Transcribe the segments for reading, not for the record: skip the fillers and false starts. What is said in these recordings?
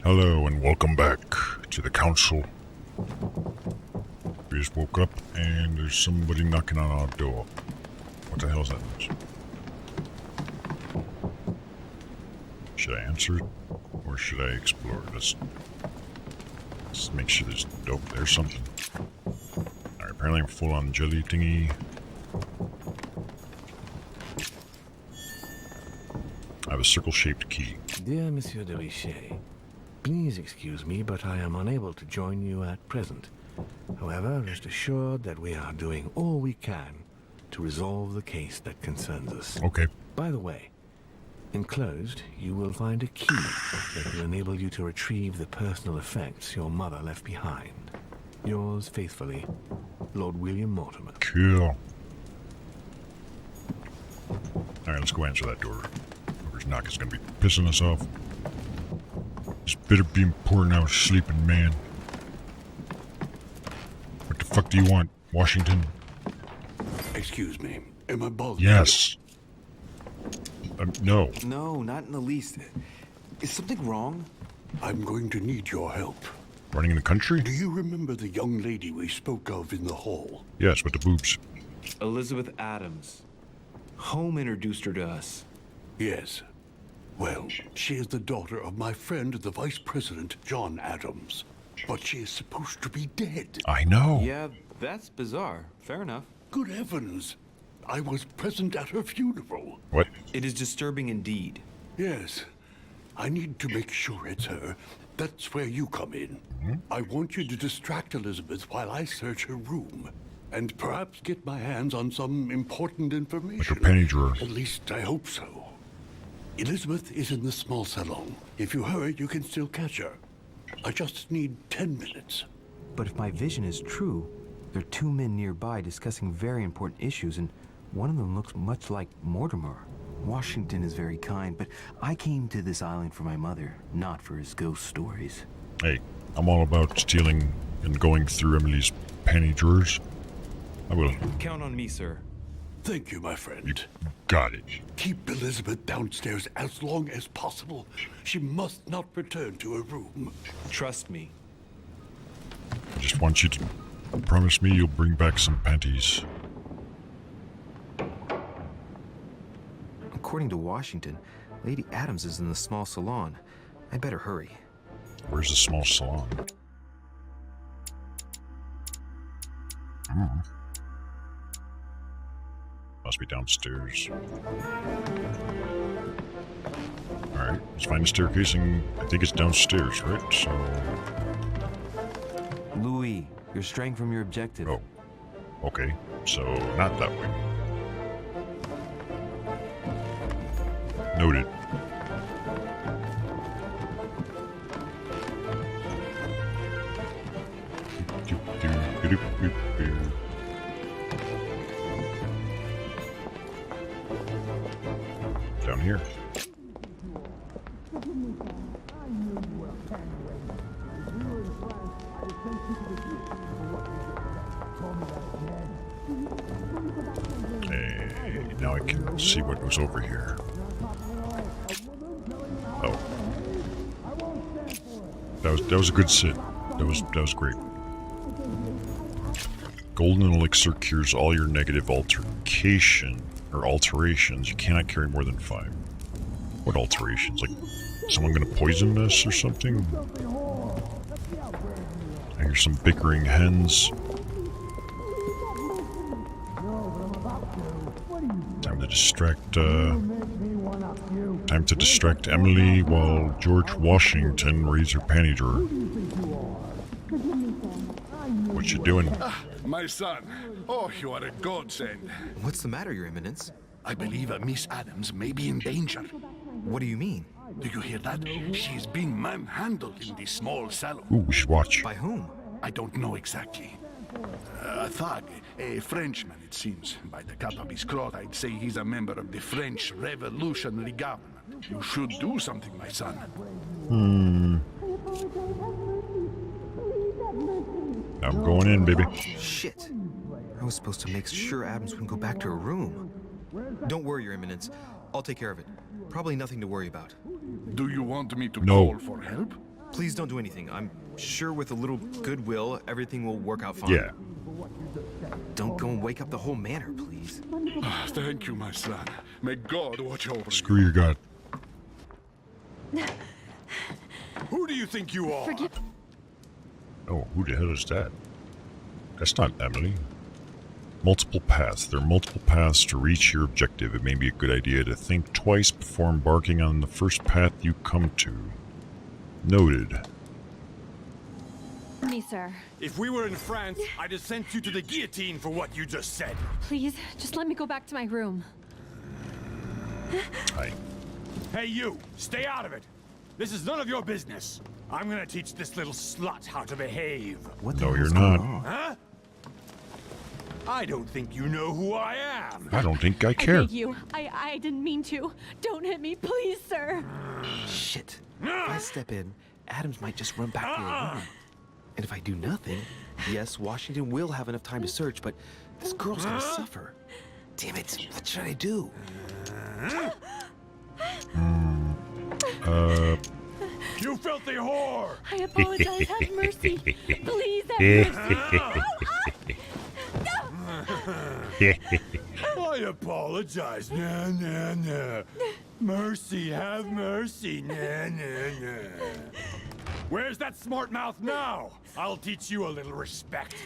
Hello and welcome back to the council. We just woke up and there's somebody knocking on our door. What the hell is that noise? Should I answer it or should I explore? Let's make sure there's there's something. Alright, apparently I'm full on jelly thingy. I have a circle-shaped key. Dear Monsieur de Richet, please excuse me, but I am unable to join you at present. However, rest assured that we are doing all we can to resolve the case that concerns us. Okay. By the way, enclosed, you will find a key that will enable you to retrieve the personal effects your mother left behind. Yours faithfully, Lord William Mortimer. Cool. Alright, let's go answer that door. Whoever's knocking is gonna be pissing us off. This better be important. I was sleeping, man. What the fuck do you want, Washington? Excuse me, am I bothering? Yes. No. No, not in the least. Is something wrong? I'm going to need your help. Running in the country? Do you remember the young lady we spoke of in the hall? Yes, with the boobs. Elizabeth Adams. Home introduced her to us. Yes. Well, she is the daughter of my friend, the Vice President, John Adams. But she is supposed to be dead. I know. Yeah, that's bizarre. Fair enough. Good heavens. I was present at her funeral. What? It is disturbing indeed. Yes. I need to make sure it's her. That's where you come in. I want you to distract Elizabeth while I search her room. And perhaps get my hands on some important information. Like a penny drawer. At least I hope so. Elizabeth is in the small salon. If you hurry, you can still catch her. I just need 10 minutes. But if my vision is true, there are two men nearby discussing very important issues, and one of them looks much like Mortimer. Washington is very kind, but I came to this island for my mother, not for his ghost stories. Hey, I'm all about stealing and going through Emily's penny drawers. I will. Count on me, sir. Thank you, my friend. Got it. Keep Elizabeth downstairs as long as possible. She must not return to her room. Trust me. I just want you to promise me you'll bring back some panties. According to Washington, Lady Adams is in the small salon. I better hurry. Where's the small salon? Must be downstairs. Alright, let's find the staircase, and I think it's downstairs, right? So... Louis, you're straying from your objective. Oh. Okay, so not that way. Noted. Down here. Hey, now I can see what was over here. Oh. That was a good sit. That was great. Golden elixir cures all your negative alterations. You cannot carry more than 5. What alterations? Like someone gonna poison us or something? I hear some bickering hens. Time to distract Emily while George Washington reads her panty drawer. What you doing? My son. Oh, you are a godsend. What's the matter, Your Eminence? I believe Miss Adams may be in danger. What do you mean? Do you hear that? She's being manhandled in this small salon. Ooh, we should watch. By whom? I don't know exactly. A thug, a Frenchman, it seems. By the cut of his cloth, I'd say he's a member of the French Revolutionary Government. You should do something, my son. I'm going in, baby. Shit. I was supposed to make sure Adams wouldn't go back to her room. Don't worry, Your Eminence. I'll take care of it. Probably nothing to worry about. Do you want me to No. call for help? Please don't do anything. I'm sure with a little goodwill, everything will work out fine. Yeah. Don't go and wake up the whole manor, please. Ah, thank you, my son. May God watch over Screw you. your god. Who do you think you are? Oh, who the hell is that? That's not Emily. Multiple paths. There are multiple paths to reach your objective. It may be a good idea to think twice before embarking on the first path you come to. Noted. Me, sir. If we were in France, I'd have sent you to the guillotine for what you just said. Please, just let me go back to my room. Hi. Hey, you! Stay out of it! This is none of your business. I'm gonna teach this little slut how to behave. What the No, hell's you're going not. on? Huh? I don't think you know who I am. I don't think I I care. beg you. I didn't mean to. Don't hit me, please, sir. Shit. If I step in, Adams might just run back to her room. And if I do nothing, yes, Washington will have enough time to search, but this girl's gonna suffer. Damn it, what should I do? You filthy whore! I apologize. Have mercy. Please have mercy. I apologize. Nah, nah, nah. Mercy, have mercy. Nah, nah, nah. Where's that smart mouth now? I'll teach you a little respect.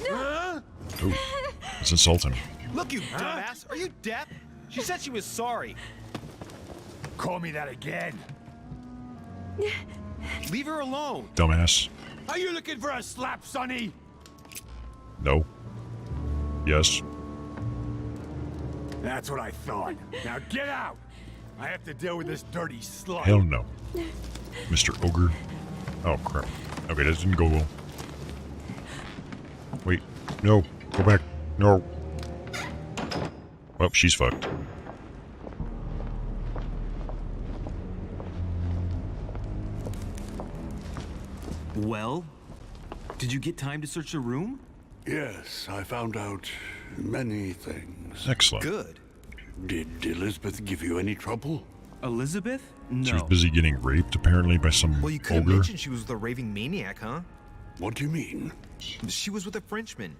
Huh? Ooh, it's insulting. Look, you dumbass! Are you deaf? She said she was sorry. Call me that again. Leave her alone. Dumbass. Are you looking for a slap, Sonny? No. Yes. That's what I thought. Now get out! I have to deal with this dirty slut. Hell no. Mr. Ogre. Oh, crap. Okay, that didn't go well. Wait. No. Go back. No. Well, she's fucked. Well, did you get time to search the room? Yes, I found out many things. Excellent. Good. Did Elizabeth give you any trouble? Elizabeth? She was No. busy getting raped, apparently, by some Well, you could have ogre. mentioned she was with a raving maniac, huh? What do you mean? She was with a Frenchman.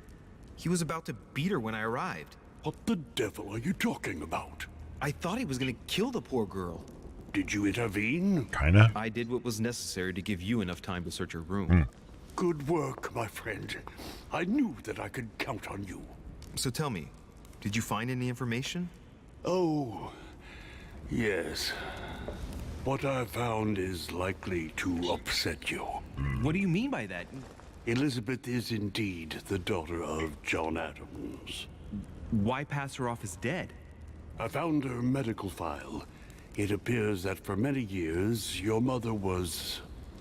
He was about to beat her when I arrived. What the devil are you talking about? I thought he was gonna kill the poor girl. Did you intervene? Kinda. I did what was necessary to give you enough time to search her room. Good work, my friend. I knew that I could count on you. So tell me, did you find any information? Oh, yes. What I found is likely to upset you. What do you mean by that? Elizabeth is indeed the daughter of John Adams. Why pass her off as dead? I found her medical file. It appears that for many years, your mother was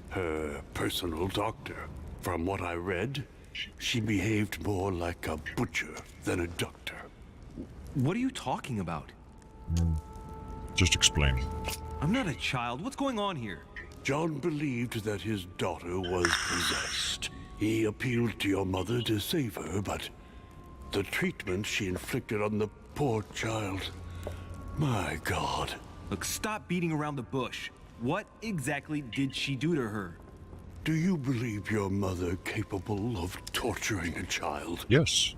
her personal doctor. From what I read, she behaved more like a butcher than a doctor. What are you talking about? Just explain. I'm not a child. What's going on here? John believed that his daughter was possessed. He appealed to your mother to save her, but the treatment she inflicted on the poor child... My God. Look, stop beating around the bush. What exactly did she do to her? Do you believe your mother capable of torturing a child? Yes.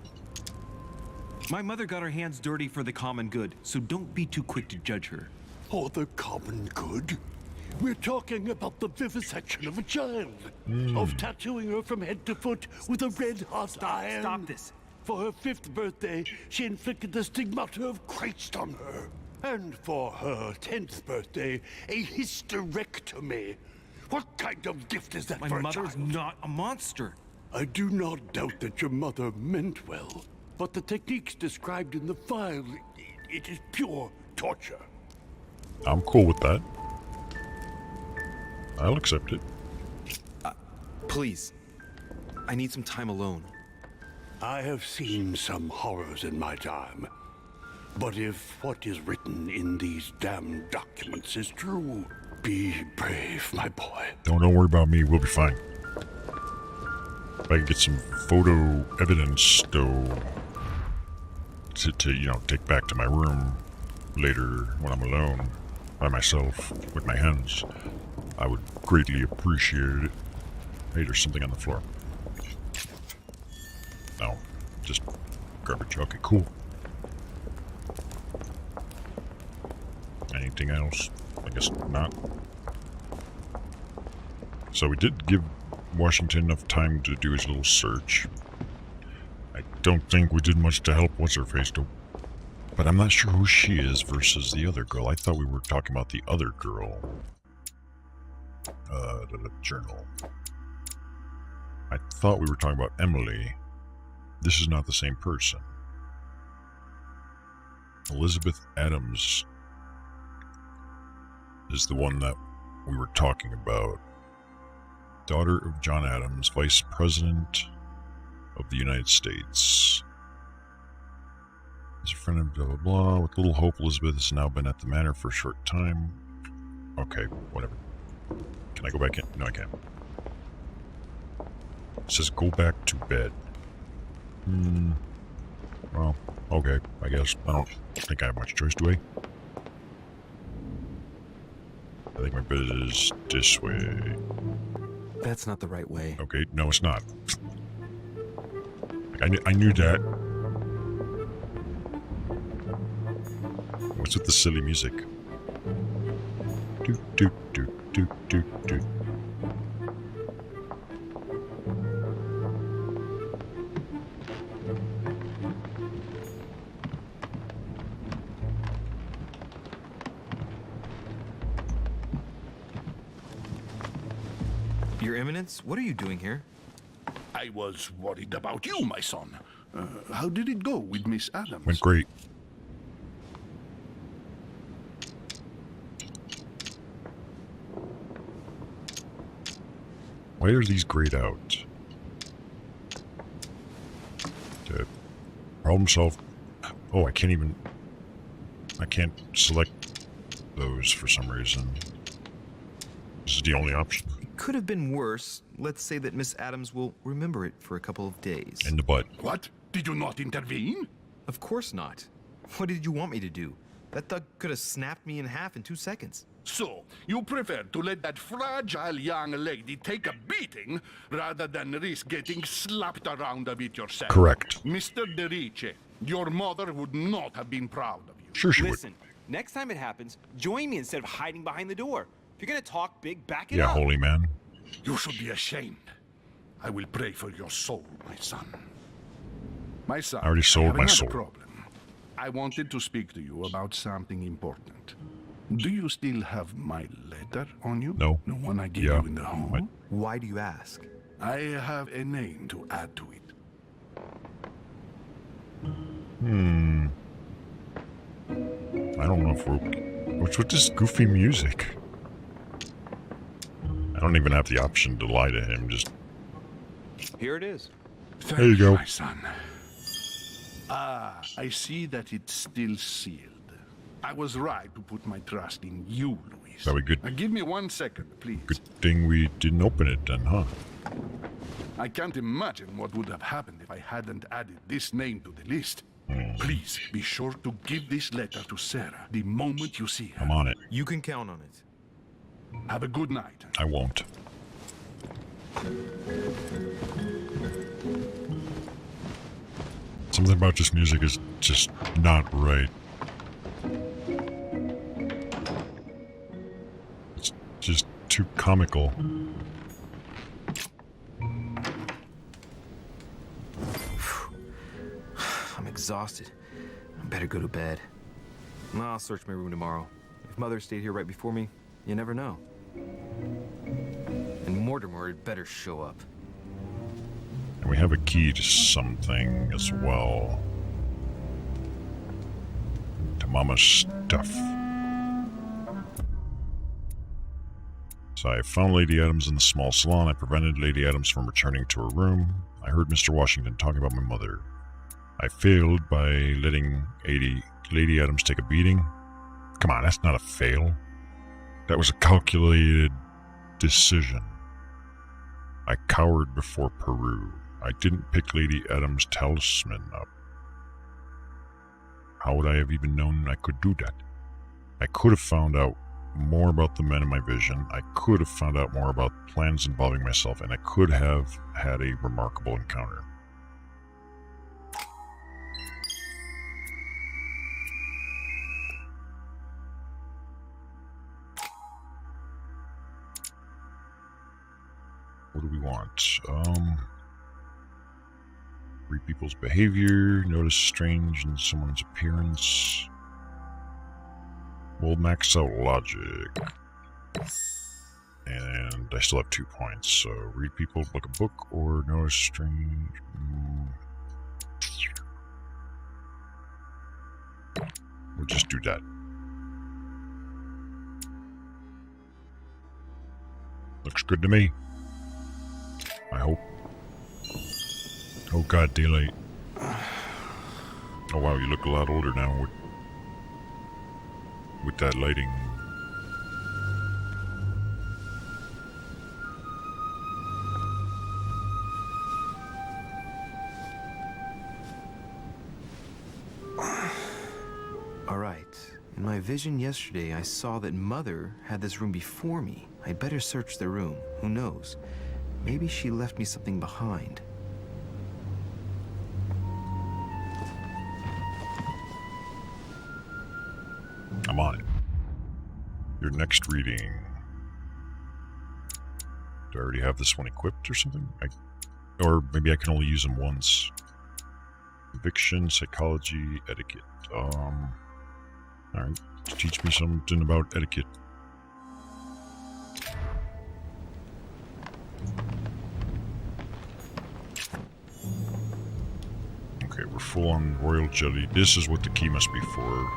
My mother got her hands dirty for the common good, so don't be too quick to judge her. For the common good? We're talking about the vivisection of a child. Of tattooing her from head to foot with a red-hot iron. Stop this. For her 5th birthday, she inflicted the stigmata of Christ on her. And for her 10th birthday, a hysterectomy. What kind of gift is that My for a mother's child? not a monster. I do not doubt that your mother meant well. But the techniques described in the file, it is pure torture. I'm cool with that. I'll accept it. Please. I need some time alone. I have seen some horrors in my time. But if what is written in these damned documents is true, be brave, my boy. Don't worry about me. We'll be fine. If I can get some photo evidence, though, to you know, take back to my room later when I'm alone by myself with my hands, I would greatly appreciate it. Hey, there's something on the floor. No, just garbage. Okay, cool. Anything else? I guess not. So we did give Washington enough time to do his little search. I don't think we did much to help What's-Her-Face, though. But I'm not sure who she is versus the other girl. I thought we were talking about the other girl. The journal. I thought we were talking about Emily. This is not the same person. Elizabeth Adams is the one that we were talking about. Daughter of John Adams, Vice President of the United States. Is a friend of blah blah blah. With little hope, Elizabeth has now been at the manor for a short time. Okay, whatever. Can I go back in? No, I can't. It says go back to bed. Well, okay, I guess. I don't think I have much choice, do I? I think my bed is this way. That's not the right way. Okay, no, it's not. I knew that. What's with the silly music? Doot, doot, doot, doot, doot, doot. Your Eminence, what are you doing here? I was worried about you, my son. How did it go with Miss Adams? Went great. Why are these grayed out? To problem solve. Oh, I can't select those for some reason. This is the only option. It could have been worse. Let's say that Miss Adams will remember it for a couple of days. In the butt. What? Did you not intervene? Of course not. What did you want me to do? That thug could have snapped me in half in 2 seconds. So, you prefer to let that fragile young lady take a beating rather than risk getting slapped around a bit yourself? Correct. Mr. Derice, your mother would not have been proud of you. Sure she Listen, next time it happens, join me instead of hiding behind the door. If you're gonna talk big, back would. it Yeah, up. holy man. You should be ashamed. I will pray for your soul, my son. My son, I already sold have my another soul. problem. I wanted to speak to you about something important. Do you still have my letter on you? No. The one I gave Yeah. you in the hall? What? Why do you ask? I have a name to add to it. I don't know if we're... What's with this goofy music? I don't even have the option to lie to him, just... Here it is. Thank you go. my son. Ah, I see that it's still sealed. I was right to put my trust in you, Luis. Very good. Now give me 1 second, please. Good thing we didn't open it then, huh? I can't imagine what would have happened if I hadn't added this name to the list. Please be sure to give this letter to Sarah the moment you see her. I'm on it. You can count on it. Have a good night. I won't. Something about this music is just not right. It's just too comical. I'm exhausted. I better go to bed. I'll search my room tomorrow. If Mother stayed here right before me, you never know. And Mortimer had better show up. And we have a key to something as well. To Mama's stuff. So I found Lady Adams in the small salon. I prevented Lady Adams from returning to her room. I heard Mr. Washington talking about my mother. I failed by letting Lady Adams take a beating. Come on, that's not a fail. That was a calculated decision. I cowered before Peru. I didn't pick Lady Adams' talisman up. How would I have even known I could do that? I could have found out more about the men in my vision. I could have found out more about plans involving myself, and I could have had a remarkable encounter. What do we want? Read people's behavior, notice strange in someone's appearance. We'll max out logic. And I still have 2 points, so read people, book a book, or notice strange. We'll just do that. Looks good to me. I hope. Oh god, daylight. Oh wow, you look a lot older now with that lighting. Alright. In my vision yesterday, I saw that Mother had this room before me. I'd better search the room. Who knows? Maybe she left me something behind. I'm on it. Your next reading. Do I already have this one equipped or something? Or maybe I can only use them once. Conviction, psychology, etiquette. Alright. Teach me something about etiquette. Okay, we're full on royal jelly. This is what the key must be for.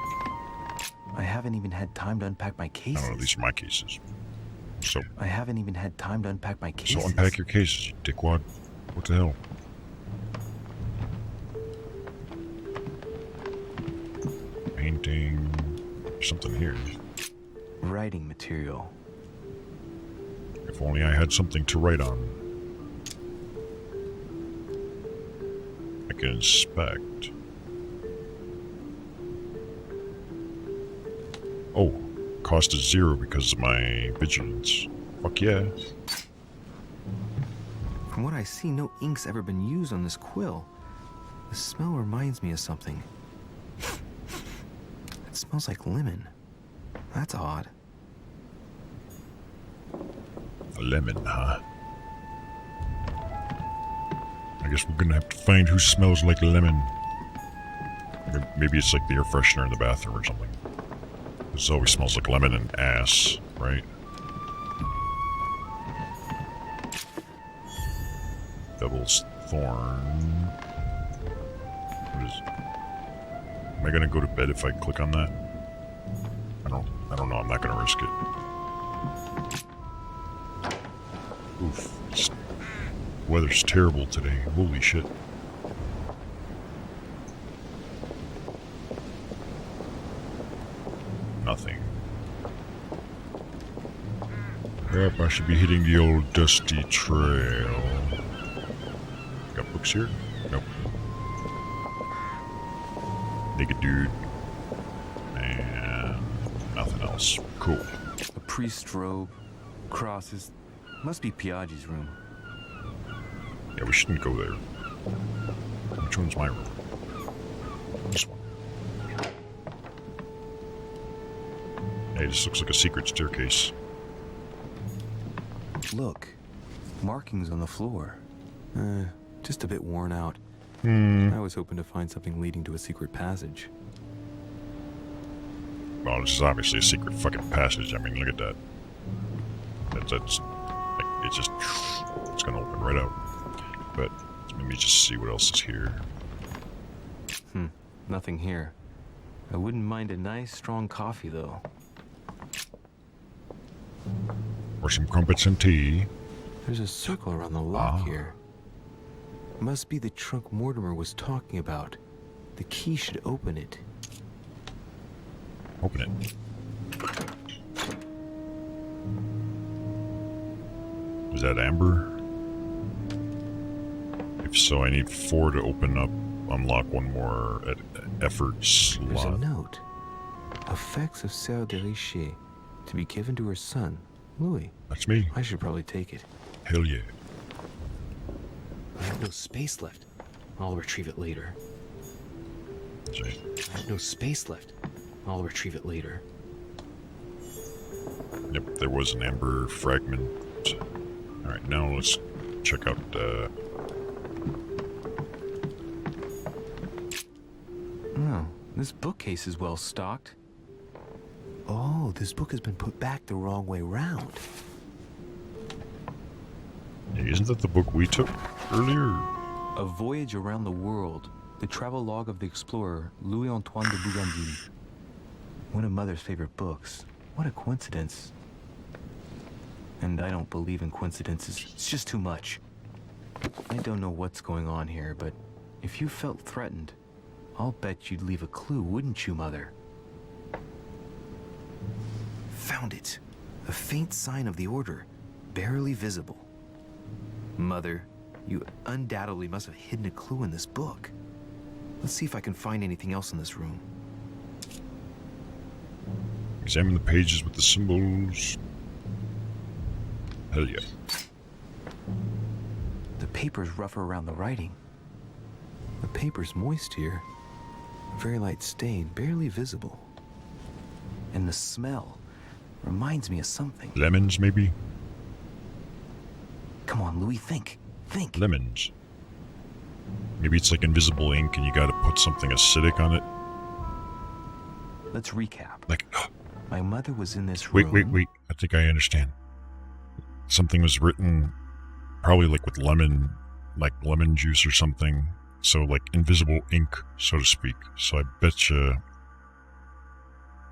I haven't even had time to unpack my cases. No, these are my cases. So, I haven't even had time to unpack my cases. so unpack your cases, you dickwad. What the hell? Painting. Something here. Writing material. If only I had something to write on. I can inspect. Oh, cost is 0 because of my vigilance. Fuck yeah. From what I see, no ink's ever been used on this quill. The smell reminds me of something. It smells like lemon. That's odd. A lemon, huh? I guess we're gonna have to find who smells like lemon. Maybe it's like the air freshener in the bathroom or something. This always smells like lemon and ass, right? Devil's Thorn. What is it? Am I gonna go to bed if I click on that? I don't know, I'm not gonna risk it. Oof. Weather's terrible today. Holy shit. Nothing. Yep, I should be hitting the old dusty trail. Got books here? Nope. Naked dude. And nothing else. Cool. A priest's robe, crosses. Must be Piaggi's room. Yeah, we shouldn't go there. Which one's my room? This one. Hey, this looks like a secret staircase. Look, markings on the floor. Just a bit worn out. I was hoping to find something leading to a secret passage. Well, this is obviously a secret fucking passage. I mean, look at that. That's like, it's gonna open right out. But let me just see what else is here. Nothing here. I wouldn't mind a nice, strong coffee, though. Or some crumpets and tea. There's a circle around the lock here. Must be the trunk Mortimer was talking about. The key should open it. Open it. Is that amber? If so, I need 4 to open up, unlock one more effort There's a slot. note. Effects of Serre de Richer. To be given to her son, Louis. That's me. I should probably take it. Hell yeah. I have no space left. I'll retrieve it later. See. I have no space left. I'll retrieve it later. Yep, there was an amber fragment. Alright, now let's check out, Oh, this bookcase is well stocked. Oh, this book has been put back the wrong way round. hey, isn't that the book we took earlier? A Voyage Around the World. The travel log of the explorer, Louis-Antoine de Bougainville. One of Mother's favorite books. What a coincidence. And I don't believe in coincidences. It's just too much. I don't know what's going on here, but if you felt threatened, I'll bet you'd leave a clue, wouldn't you, Mother? Found it. A faint sign of the order, barely visible. Mother, you undoubtedly must have hidden a clue in this book. Let's see if I can find anything else in this room. Examine the pages with the symbols. Hell yeah. The paper's rougher around the writing. The paper's moist here. A very light stain, barely visible. And the smell reminds me of something. Lemons, maybe? Come on, Louis, think. Think. Lemons. Maybe it's like invisible ink and you gotta put something acidic on it. Let's recap. Like, My mother was in this wait, room. wait. I think I understand. Something was written probably like with lemon juice or something. So like invisible ink, so to speak. So I bet you,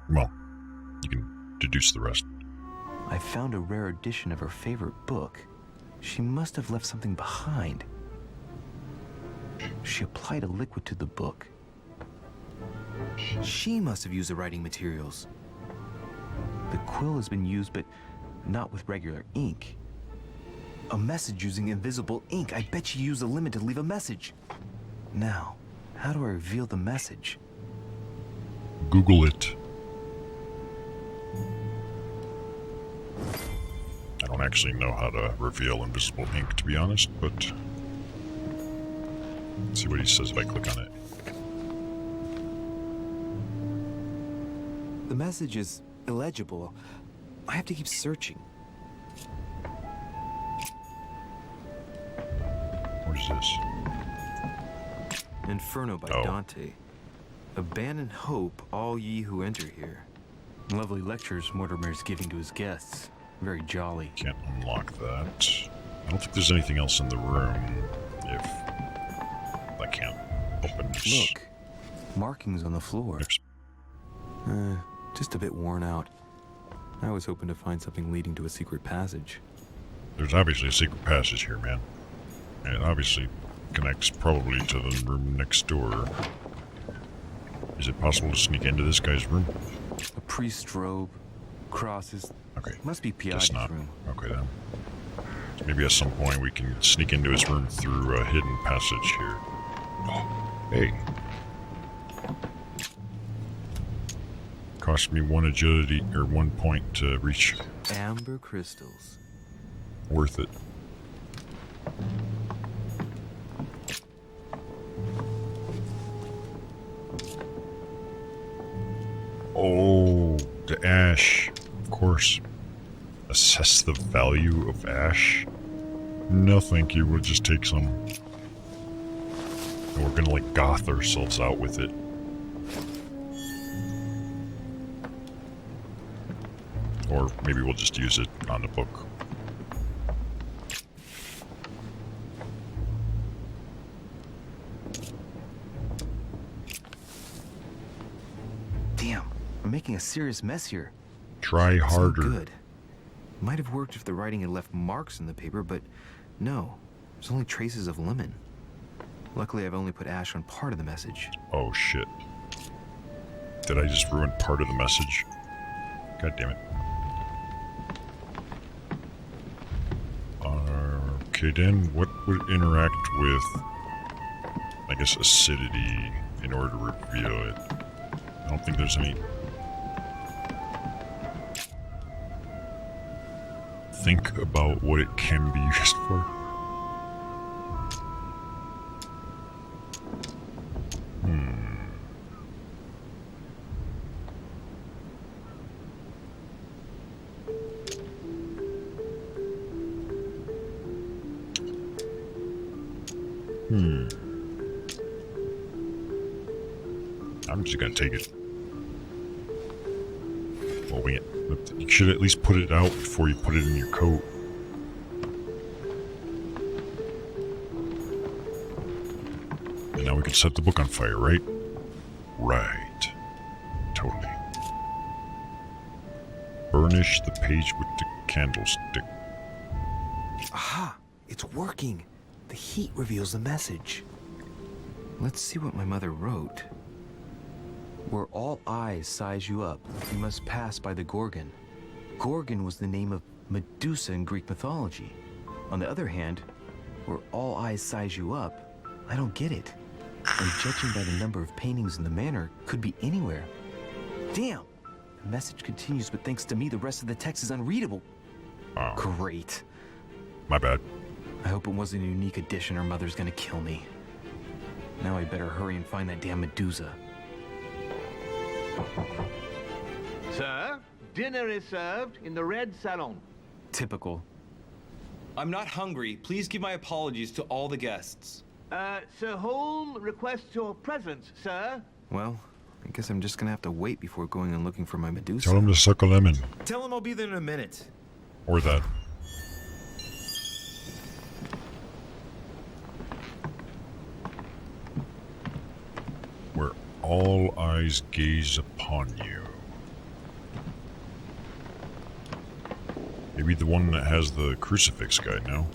well, you can deduce the rest. I found a rare edition of her favorite book. She must have left something behind. She applied a liquid to the book. She must have used the writing materials. The quill has been used, but not with regular ink. A message using invisible ink. I bet she used a lemon to leave a message. Now, how do I reveal the message? Google it. I don't actually know how to reveal invisible ink, to be honest, but let's see what he says if I click on it. The message is illegible. I have to keep searching. What is this? Inferno by Oh. Dante. Abandon hope, all ye who enter here. Lovely lectures Mortimer's giving to his guests. Very jolly. Can't unlock that. I don't think there's anything else in the room. If I can't open this. Look, markings on the floor. Oops. Just a bit worn out. I was hoping to find something leading to a secret passage. There's obviously a secret passage here, man. And it obviously connects probably to the room next door. Is it possible to sneak into this guy's room? A priest's robe, crosses. Okay. Must be Guess Piaggi's not. room. Okay then. So maybe at some point we can sneak into his room through a hidden passage here. Oh, hey. Cost me 1 agility, or 1 point to reach. Amber crystals. Worth it. Oh, the ash. Of course. Assess the value of ash? No, thank you. We'll just take some. And we're gonna, like, goth ourselves out with it. Or maybe we'll just use it on the book. Damn, I'm making a serious mess here. Try It's not harder. good. Might have worked if the writing had left marks in the paper, but no. There's only traces of lemon. Luckily, I've only put ash on part of the message. Oh shit. Did I just ruin part of the message? God damn it. Okay then, what would interact with, I guess, acidity in order to reveal it? I don't think there's any... think about what it can be used for. I'm just gonna take it. Well, wait. You should at least put it out before you put it in your coat. And now we can set the book on fire, right? Right. Totally. Burnish the page with the candlestick. Aha! It's working! The heat reveals the message. Let's see what my mother wrote. Where all eyes size you up, you must pass by the Gorgon. Gorgon was the name of Medusa in Greek mythology. On the other hand, where all eyes size you up, I don't get it. And judging by the number of paintings in the manor, could be anywhere. Damn! The message continues, but thanks to me, the rest of the text is unreadable. Oh, Great. my bad. I hope it wasn't a unique edition or Mother's gonna kill me. Now I better hurry and find that damn Medusa. Sir, dinner is served in the red salon. Typical. I'm not hungry. Please give my apologies to all the guests. Sir Holm requests your presence, sir. Well, I guess I'm just gonna have to wait before going and looking for my Medusa. Tell him to suck a lemon. Tell him I'll be there in a minute. Or that. Where all eyes gaze upon you. Maybe the one that has the crucifix guy, no?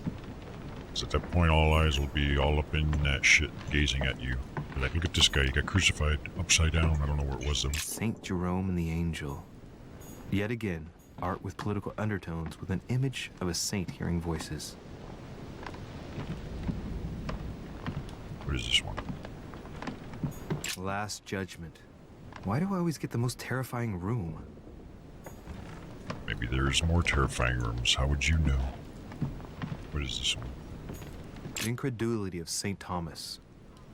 Because at that point, all eyes will be all up in that shit, gazing at you. Be like, look at this guy, he got crucified upside down. I don't know where it was though. Saint Jerome and the Angel. Yet again, art with political undertones with an image of a saint hearing voices. What is this one? Last Judgment. Why do I always get the most terrifying room? Maybe there's more terrifying rooms. How would you know? What is this one? The incredulity of St. Thomas.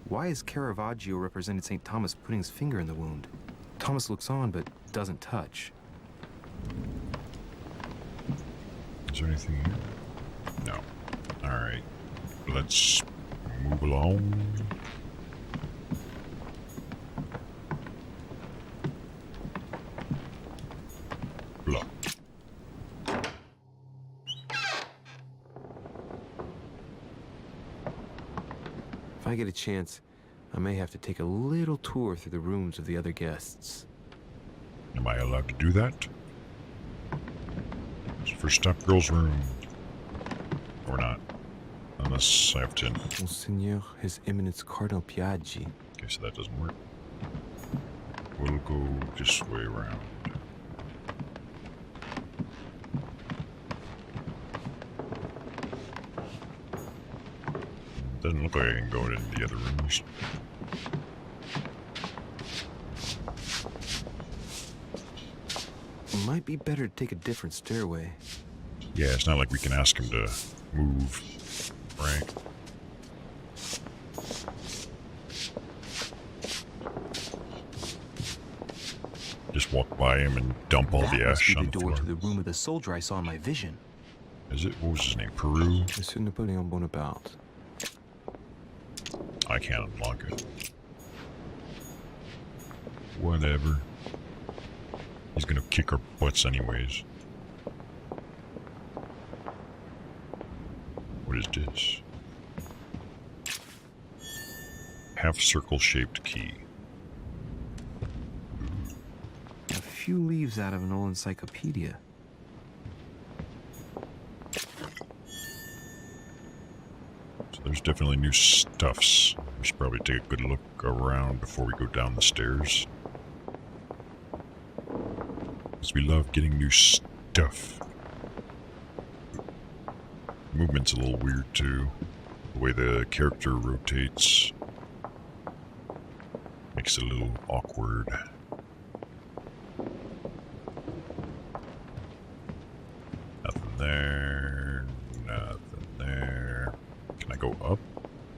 Why is Caravaggio represented St. Thomas putting his finger in the wound? Thomas looks on but doesn't touch. Is there anything here? No. Alright. Let's move along. Blah. If I get a chance, I may have to take a little tour through the rooms of the other guests. Am I allowed to do that? First stop, girl's room. Or not. Unless I have to. Monseigneur, His Eminence Cardinal Piaggi. Okay, so that doesn't work. We'll go this way around. Doesn't look like I can go into the other rooms. It might be better to take a different stairway. Yeah, it's not like we can ask him to move, right? Just walk by him and dump all That the must ash be on the the door floor. to the room of the soldier I saw in my vision. Is it? What was his name? Peru? Monsieur Napoleon Bonaparte. I can't unlock it. Whatever. He's gonna kick our butts anyways. What is this? Half circle shaped key. A few leaves out of an old encyclopedia. So there's definitely new stuffs. We should probably take a good look around before we go down the stairs. Because we love getting new stuff. Movement's a little weird too. The way the character rotates makes it a little awkward. Nothing there. go up?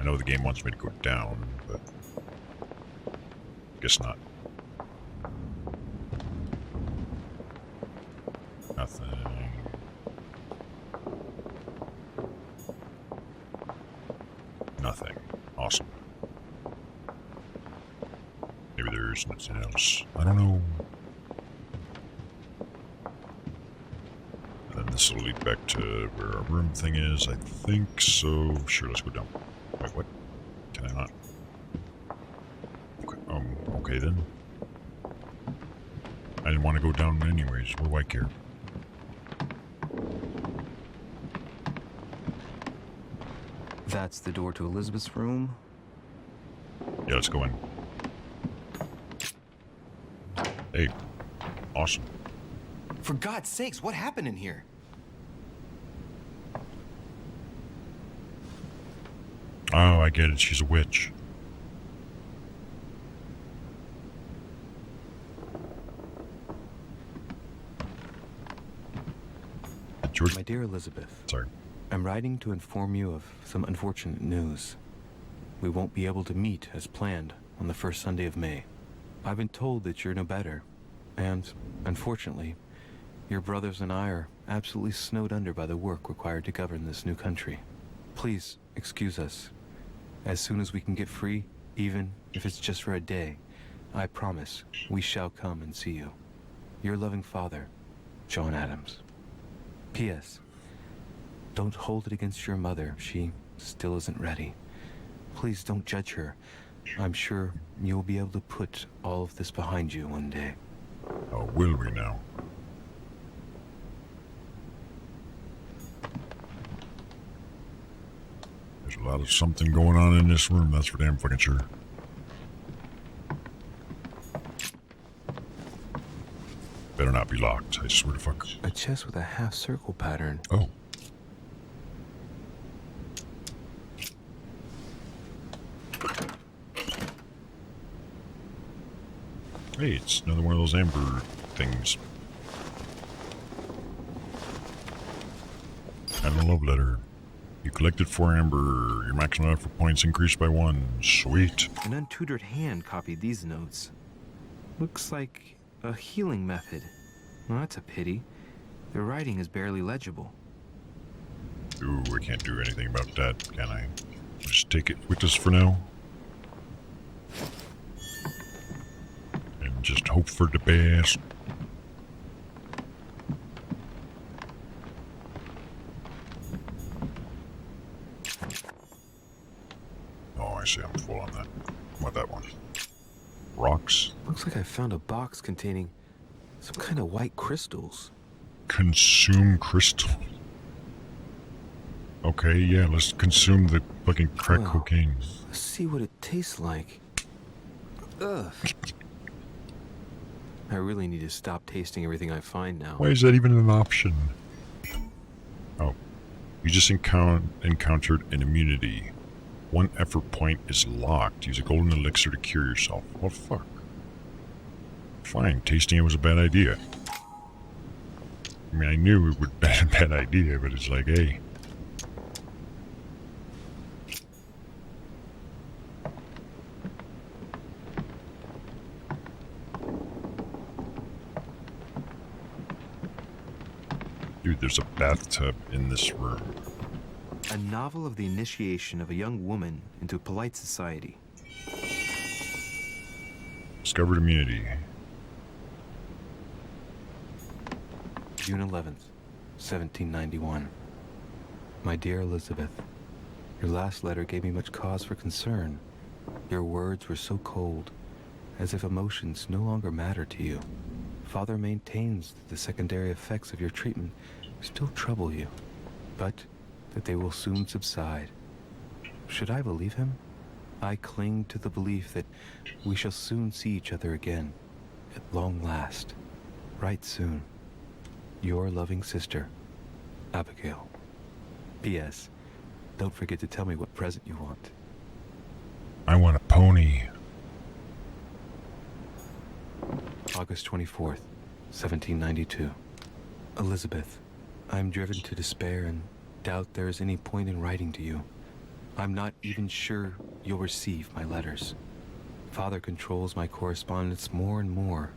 I know the game wants me to go down, but guess not. Nothing. Nothing. Awesome. Maybe there's nothing else. I don't know. And then this will lead back to where our room thing is, I think so. Sure, let's go down. Wait, what? Can I not? Okay, okay then. I didn't want to go down anyways. What do I care? That's the door to Elizabeth's room. Yeah, let's go in. Hey, awesome. For God's sakes, what happened in here? Oh, I get it. She's a witch. George. My dear Elizabeth. Sorry. I'm writing to inform you of some unfortunate news. We won't be able to meet as planned on the first Sunday of May. I've been told that you're no better, and, unfortunately, your brothers and I are absolutely snowed under by the work required to govern this new country. Please excuse us. As soon as we can get free, even if it's just for a day, I promise we shall come and see you. Your loving father, John Adams. P.S. Don't hold it against your mother. She still isn't ready. Please don't judge her. I'm sure you'll be able to put all of this behind you one day. Oh, will we now? There's a lot of something going on in this room, that's for damn fucking sure. Better not be locked, I swear to fuck. A chest with a half-circle pattern. Oh. Hey, it's another one of those amber things. And a love letter. You collected 4 amber. Your maximum effort points increased by 1. Sweet. An untutored hand copied these notes. Looks like a healing method. Well, that's a pity. The writing is barely legible. Ooh, I can't do anything about that, can I? Just take it with us for now. And just hope for the best. Oh, I see. I'm full on that. What that one? Rocks? Looks like I found a box containing some kind of white crystals. Consume crystal. Okay, yeah, let's consume the fucking crack Well, cocaine. Let's see what it tastes like. Ugh. I really need to stop tasting everything I find now. Why is that even an option? Oh. You just encountered an immunity. 1 effort point is locked. Use a golden elixir to cure yourself. What the fuck? Fine, tasting it was a bad idea. I mean, I knew it would be a bad idea, but it's like, hey. Dude, there's a bathtub in this room. A novel of the initiation of a young woman into polite society. Discovered immunity. June 11th, 1791. My dear Elizabeth, your last letter gave me much cause for concern. Your words were so cold, as if emotions no longer matter to you. Father maintains that the secondary effects of your treatment still trouble you, but that they will soon subside. Should I believe him? I cling to the belief that we shall soon see each other again, at long last, right soon. Your loving sister, Abigail. P.S. Don't forget to tell me what present you want. I want a pony. August 24th, 1792. Elizabeth, I am driven to despair and doubt there is any point in writing to you. I'm not even sure you'll receive my letters. Father controls my correspondence more and more.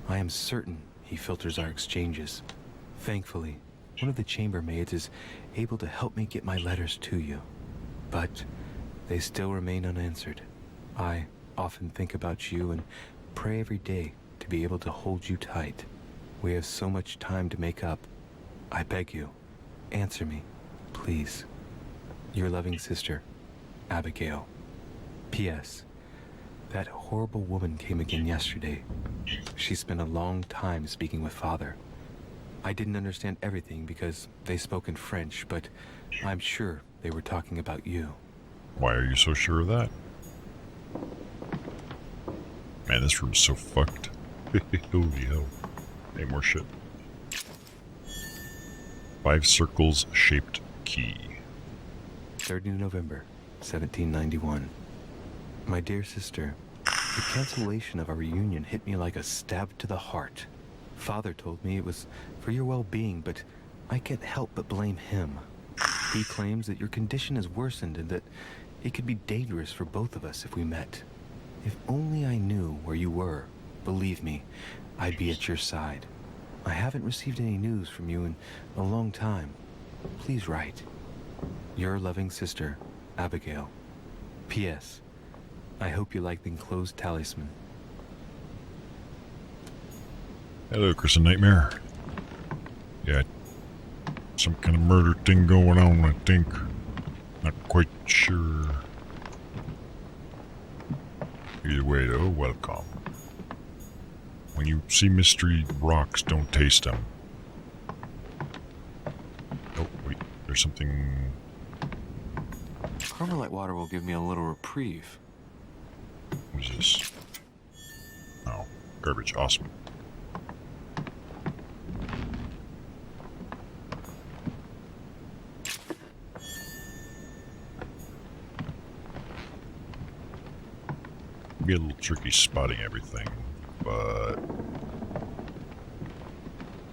I am certain he filters our exchanges. Thankfully, one of the chambermaids is able to help me get my letters to you. But they still remain unanswered. I often think about you and pray every day to be able to hold you tight. We have so much time to make up. I beg you, answer me, please. Your loving sister, Abigail. P.S. That horrible woman came again yesterday. She spent a long time speaking with Father. I didn't understand everything because they spoke in French, but I'm sure they were talking about you. Why are you so sure of that? Man, this room's so fucked. Holy hell. Hey, more shit. 5 circles shaped key. 30 November, 1791. My dear sister, the cancellation of our reunion hit me like a stab to the heart. Father told me it was for your well-being, but I can't help but blame him. He claims that your condition has worsened and that it could be dangerous for both of us if we met. If only I knew where you were, believe me, I'd be at your side. I haven't received any news from you in a long time. Please write. Your loving sister, Abigail. P.S. I hope you like the enclosed talisman. Hello, Chris and Nightmare. Yeah, some kind of murder thing going on, I think. Not quite sure. Either way, though, welcome. When you see mystery rocks, don't taste them. Oh, wait, there's something... Carmelite water will give me a little reprieve. What is this? Oh, garbage. Awesome. Be a little tricky spotting everything, but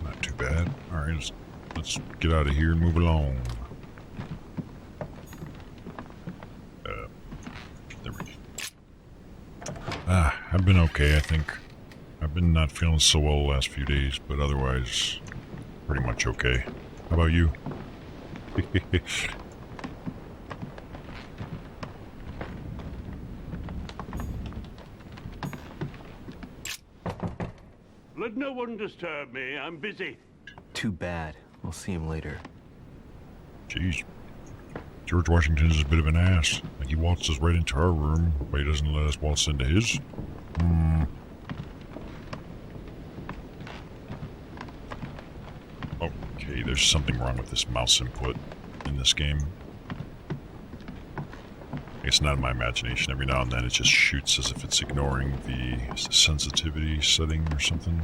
not too bad. Alright, let's get out of here and move along. There we go. I've been okay, I think. I've been not feeling so well the last few days, but otherwise, pretty much okay. How about you? Let no one disturb me. I'm busy. Too bad. We'll see him later. Jeez. George Washington is a bit of an ass. Like, he waltzes right into our room, but he doesn't let us waltz into his. Okay, there's something wrong with this mouse input in this game. It's not in my imagination. Every now and then it just shoots as if it's ignoring the sensitivity setting or something.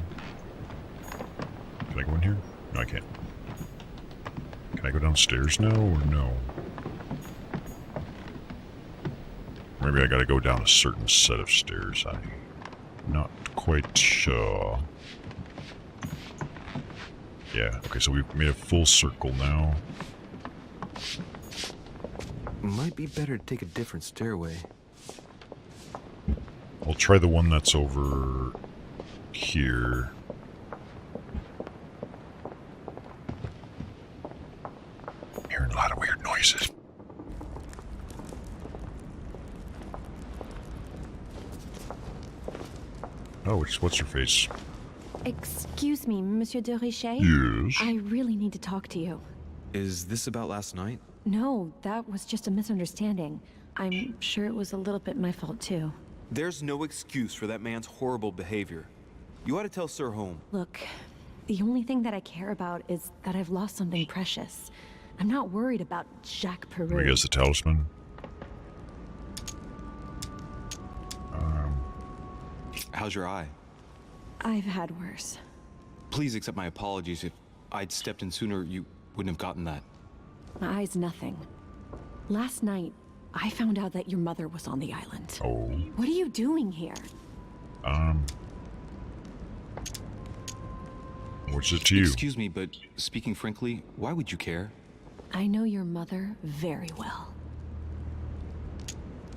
Can I go in here? No, I can't. Can I go downstairs now or no? Maybe I gotta go down a certain set of stairs. I'm not quite sure. Yeah, okay, so we've made a full circle now. Might be better to take a different stairway. I'll try the one that's over here. I'm hearing a lot of weird noises. Oh, it's what's her face? Excuse me, Monsieur de Richet? Yes. I really need to talk to you. Is this about last night? No, that was just a misunderstanding. I'm sure it was a little bit my fault, too. There's no excuse for that man's horrible behavior. You ought to tell Sir Home. Look, the only thing that I care about is that I've lost something precious. I'm not worried about Jacques Peru. I guess the talisman. How's your eye? I've had worse. Please accept my apologies. If I'd stepped in sooner, you wouldn't have gotten that. My eye's nothing. Last night, I found out that your mother was on the island. Oh. What are you doing here? What's it to you? Excuse me, but speaking frankly, why would you care? I know your mother very well.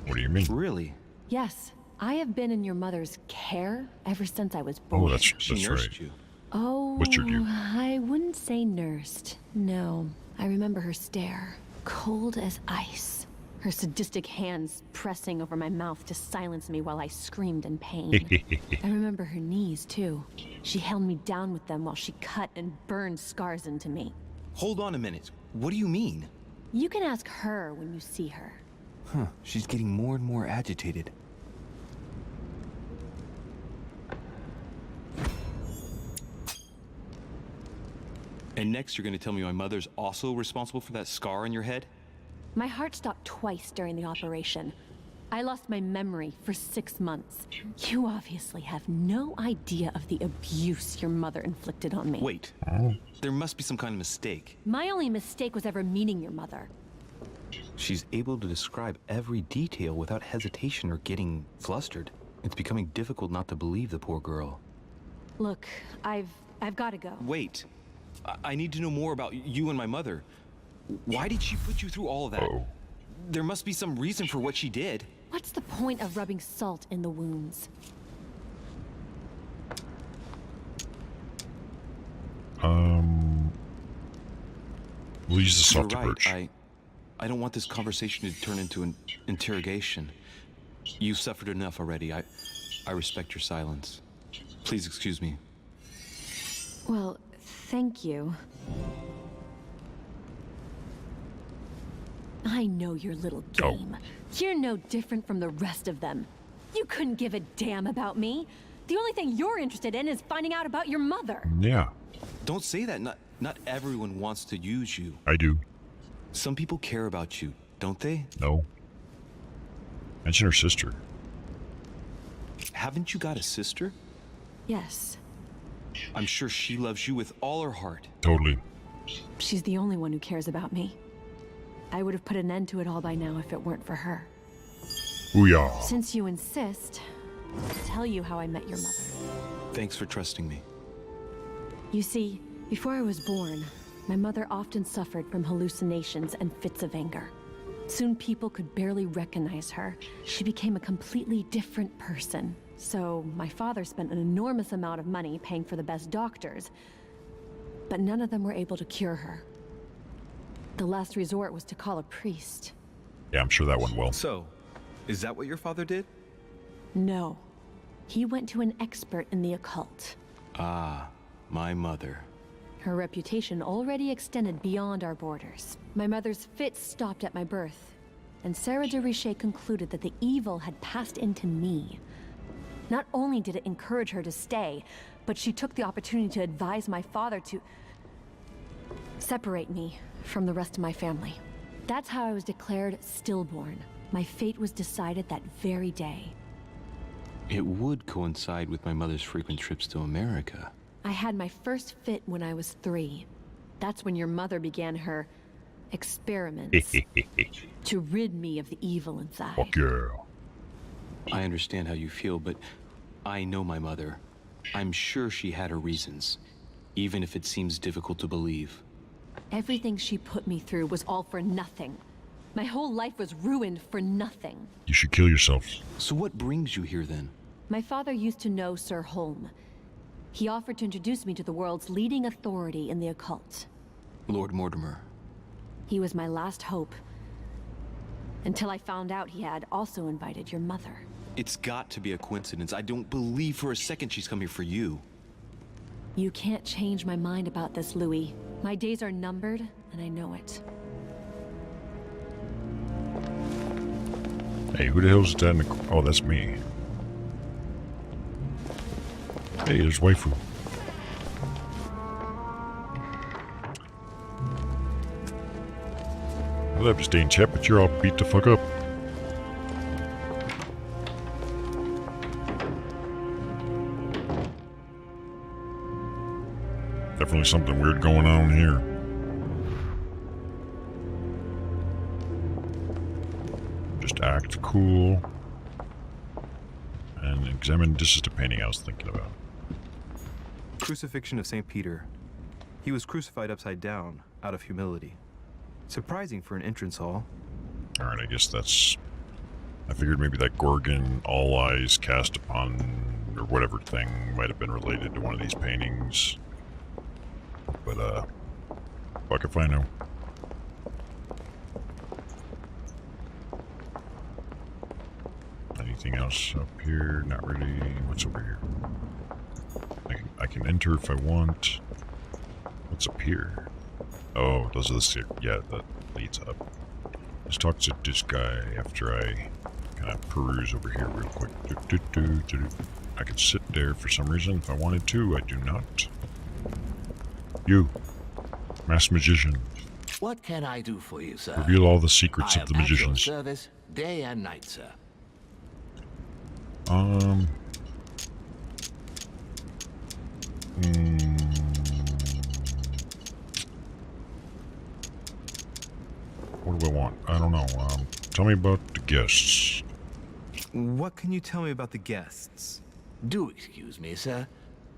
What do you mean? Really? Yes, I have been in your mother's care ever since I was born. Oh, that's She nursed right. you. Oh, Butchered you. I wouldn't say nursed. No, I remember her stare, cold as ice. Her sadistic hands pressing over my mouth to silence me while I screamed in pain. I remember her knees, too. She held me down with them while she cut and burned scars into me. Hold on a minute. What do you mean? You can ask her when you see her. Huh, she's getting more and more agitated. And next you're gonna tell me my mother's also responsible for that scar on your head? My heart stopped twice during the operation. I lost my memory for 6 months. You obviously have no idea of the abuse your mother inflicted on me. Wait. There must be some kind of mistake. My only mistake was ever meeting your mother. She's able to describe every detail without hesitation or getting flustered. It's becoming difficult not to believe the poor girl. Look, I've got to go. Wait. I need to know more about you and my mother. Why did she put you through all of that? There must be some reason for what she did. What's the point of rubbing salt in the wounds? We'll use the You're salty right. birch. I don't want this conversation to turn into an interrogation. You've suffered enough already. I respect your silence. Please excuse me. Well, thank you. I know your little game. You're no different from the rest of them. You couldn't give a damn about me. The only thing you're interested in is finding out about your mother. Yeah, Don't say that. Not everyone wants to use you. I do. Some people care about you, don't they? No. Mention her sister. Haven't you got a sister? Yes, I'm sure she loves you with all her heart. Totally. she's the only one who cares about me. I would have put an end to it all by now if it weren't for her. Booyah. Since you insist, I'll tell you how I met your mother. Thanks for trusting me. You see, before I was born, my mother often suffered from hallucinations and fits of anger. Soon people could barely recognize her. She became a completely different person. So my father spent an enormous amount of money paying for the best doctors, but none of them were able to cure her. The last resort was to call a priest. Yeah, I'm sure that went well. So, is that what your father did? No. He went to an expert in the occult. Ah, my mother. Her reputation already extended beyond our borders. My mother's fits stopped at my birth, and Sarah de Richet concluded that the evil had passed into me. Not only did it encourage her to stay, but she took the opportunity to advise my father to separate me from the rest of my family. That's how I was declared stillborn. My fate was decided that very day. It would coincide with my mother's frequent trips to America. I had my first fit when I was 3. That's when your mother began her experiments to rid me of the evil inside. Fuck yeah. I understand how you feel, but I know my mother. I'm sure she had her reasons, even if it seems difficult to believe. Everything she put me through was all for nothing. My whole life was ruined for nothing. You should kill yourself. So what brings you here then? My father used to know Sir Holm. He offered to introduce me to the world's leading authority in the occult. Lord Mortimer. He was my last hope. Until I found out he had also invited your mother. It's got to be a coincidence. I don't believe for a second she's come here for you. You can't change my mind about this, Louis. My days are numbered, and I know it. Hey, who the hell's that in the... Oh, that's me. Hey, there's waifu. I'd love to stay in chat, but you're all beat the fuck up. Definitely something weird going on here. Just act cool. And examine... This is the painting I was thinking about. Crucifixion of St. Peter. He was crucified upside down, out of humility. Surprising for an entrance hall. Alright, I guess that's I figured maybe that Gorgon all eyes cast upon, or whatever thing, might have been related to one of these paintings. But, fuck if I know. Anything else up here? Not really. What's over here? I can enter if I want. What's up here? Oh, those are the... Yeah, that leads up. Let's talk to this guy after I kind of peruse over here real quick. I could sit there for some reason if I wanted to. I do not. You, Masked Magician. What can I do for you, sir? Reveal all the secrets I of the am at your magicians. service, day and night, sir. What do I want? I don't know. Tell me about the guests. What can you tell me about the guests? Do excuse me, sir,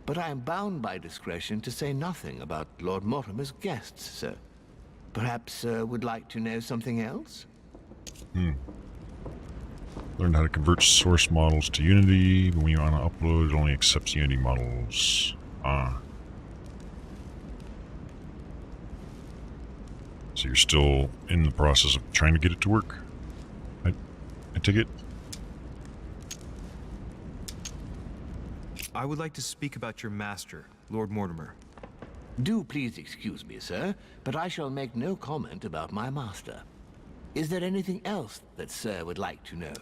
but I am bound by discretion to say nothing about Lord Mortimer's guests, sir. Perhaps sir would like to know something else? Learn how to convert source models to Unity. When you want to upload, it only accepts Unity models. So you're still in the process of trying to get it to work? I take it? I would like to speak about your master, Lord Mortimer. Do please excuse me, sir, but I shall make no comment about my master. Is there anything else that sir would like to know?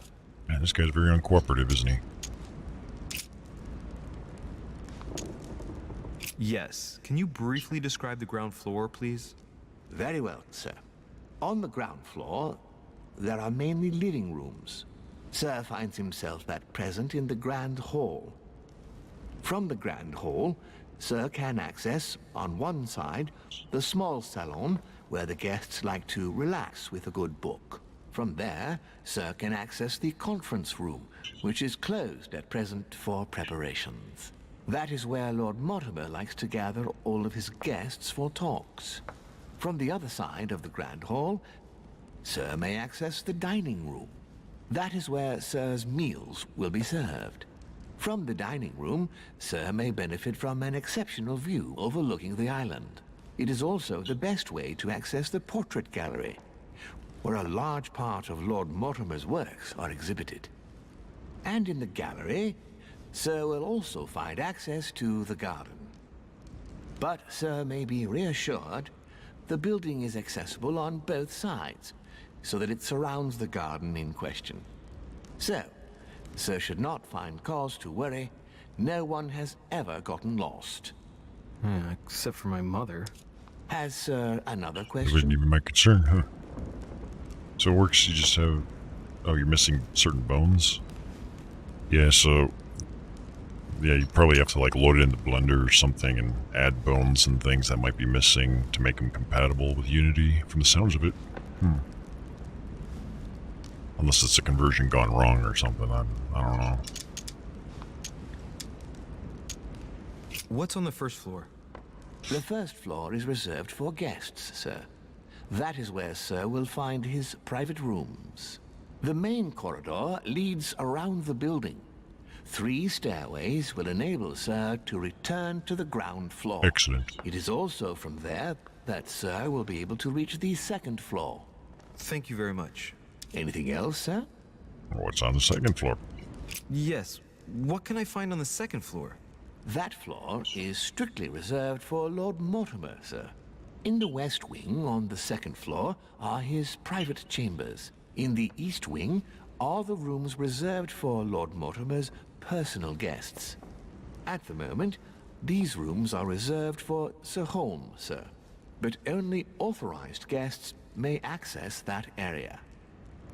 Man, this guy's very uncooperative, isn't he? Yes. Can you briefly describe the ground floor, please? Very well, sir. On the ground floor, there are mainly living rooms. Sir finds himself at present in the Grand Hall. From the Grand Hall, Sir can access, on one side, the small salon, where the guests like to relax with a good book. From there, Sir can access the conference room, which is closed at present for preparations. That is where Lord Mortimer likes to gather all of his guests for talks. From the other side of the Grand Hall, Sir may access the dining room. That is where Sir's meals will be served. From the dining room, Sir may benefit from an exceptional view overlooking the island. It is also the best way to access the portrait gallery, where a large part of Lord Mortimer's works are exhibited. And in the gallery, Sir will also find access to the garden. But Sir may be reassured the building is accessible on both sides, so that it surrounds the garden in question. So, Sir should not find cause to worry. No one has ever gotten lost. Except for my mother. Has Sir another It wasn't question? even my concern, huh? So it works, you just have... Oh, you're missing certain bones? Yeah, so... Yeah, you probably have to, like, load it in the Blender or something and add bones and things that might be missing to make them compatible with Unity, from the sounds of it. Unless it's a conversion gone wrong or something, I don't know. What's on the first floor? The first floor is reserved for guests, sir. That is where Sir will find his private rooms. The main corridor leads around the building. 3 stairways will enable Sir to return to the ground floor. Excellent. It is also from there that Sir will be able to reach the second floor. Thank you very much. Anything else, sir? What's on the second floor? Yes. What can I find on the second floor? That floor is strictly reserved for Lord Mortimer, sir. In the west wing on the second floor are his private chambers. In the east wing are the rooms reserved for Lord Mortimer's personal guests. At the moment, these rooms are reserved for Sir Holmes, sir. But only authorized guests may access that area.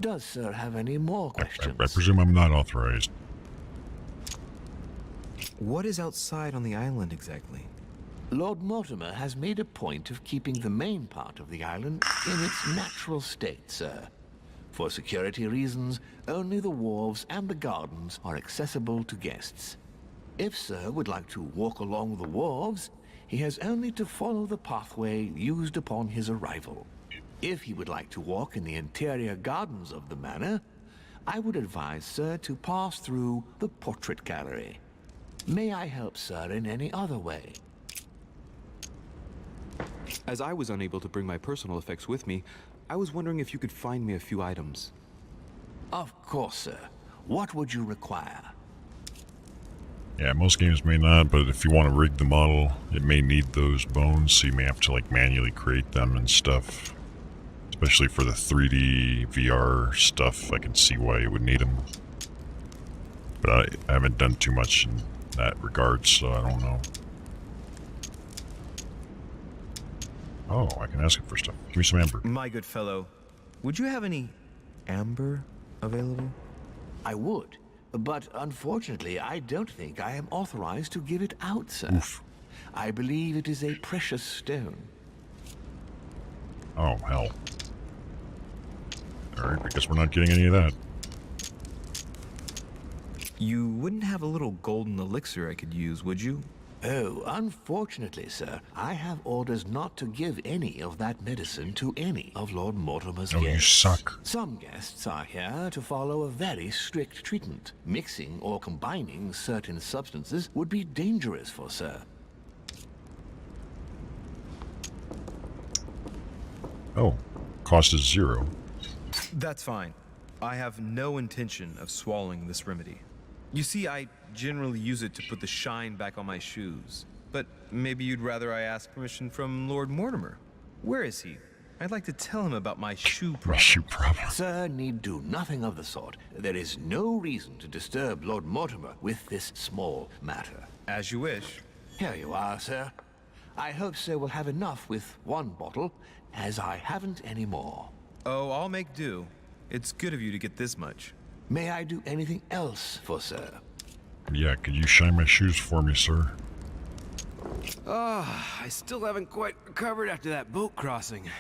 Does Sir have any more questions? I presume I'm not authorized. What is outside on the island exactly? Lord Mortimer has made a point of keeping the main part of the island in its natural state, sir. For security reasons, only the wharves and the gardens are accessible to guests. If Sir would like to walk along the wharves, he has only to follow the pathway used upon his arrival. If he would like to walk in the interior gardens of the manor, I would advise, sir, to pass through the portrait gallery. May I help, sir, in any other way? As I was unable to bring my personal effects with me, I was wondering if you could find me a few items. Of course, sir. What would you require? Yeah, most games may not, but if you want to rig the model, it may need those bones, so you may have to like manually create them and stuff. Especially for the 3D VR stuff, I can see why you would need them. But I haven't done too much in that regard, so I don't know. Oh, I can ask him for stuff. Give me some amber. My good fellow, would you have any amber available? I would, but unfortunately, I don't think I am authorized to give it out, sir. Oof. I believe it is a precious stone. Oh, hell. Alright, I guess we're not getting any of that. You wouldn't have a little golden elixir I could use, would you? Oh, unfortunately, sir, I have orders not to give any of that medicine to any of Lord Mortimer's Oh, guests. you suck. Some guests are here to follow a very strict treatment. Mixing or combining certain substances would be dangerous for sir. Oh, cost is 0. That's fine. I have no intention of swallowing this remedy. You see, I generally use it to put the shine back on my shoes. But maybe you'd rather I ask permission from Lord Mortimer. Where is he? I'd like to tell him about my shoe problem. My shoe problem. Sir need do nothing of the sort. There is no reason to disturb Lord Mortimer with this small matter. As you wish. Here you are, sir. I hope sir will have enough with one bottle, as I haven't any more. Oh, I'll make do. It's good of you to get this much. May I do anything else for sir? Yeah, could you shine my shoes for me, sir? I still haven't quite recovered after that boat crossing.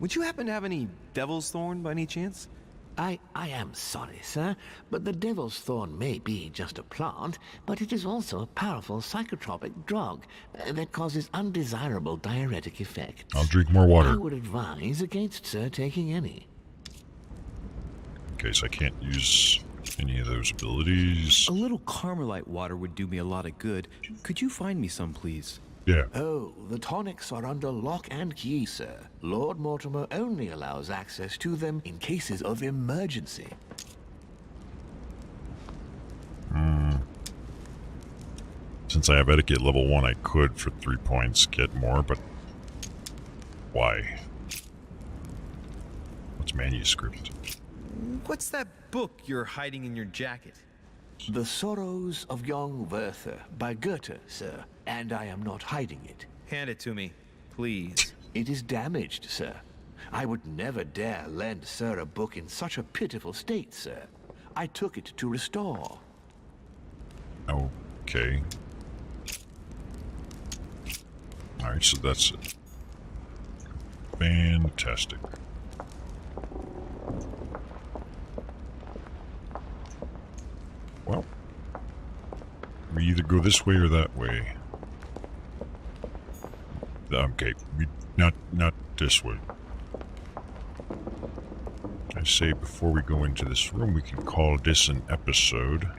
Would you happen to have any devil's thorn by any chance? I am sorry, sir, but the devil's thorn may be just a plant, but it is also a powerful psychotropic drug that causes undesirable diuretic effects. I'll drink more water. I would advise against sir taking any. Okay, so I can't use any of those abilities. A little Carmelite water would do me a lot of good. Could you find me some, please? Yeah. Oh, the tonics are under lock and key, sir. Lord Mortimer only allows access to them in cases of emergency. Since I have etiquette level 1, I could, for 3 points, get more, but why? What's manuscript? What's that book you're hiding in your jacket? The Sorrows of Young Werther by Goethe, sir, and I am not hiding it. Hand it to me, please. It is damaged, sir. I would never dare lend sir a book in such a pitiful state, sir. I took it to restore. Okay. Alright, so that's it. Fantastic. Well, we either go this way or that way. Okay, not this way. I say before we go into this room, we can call this an episode.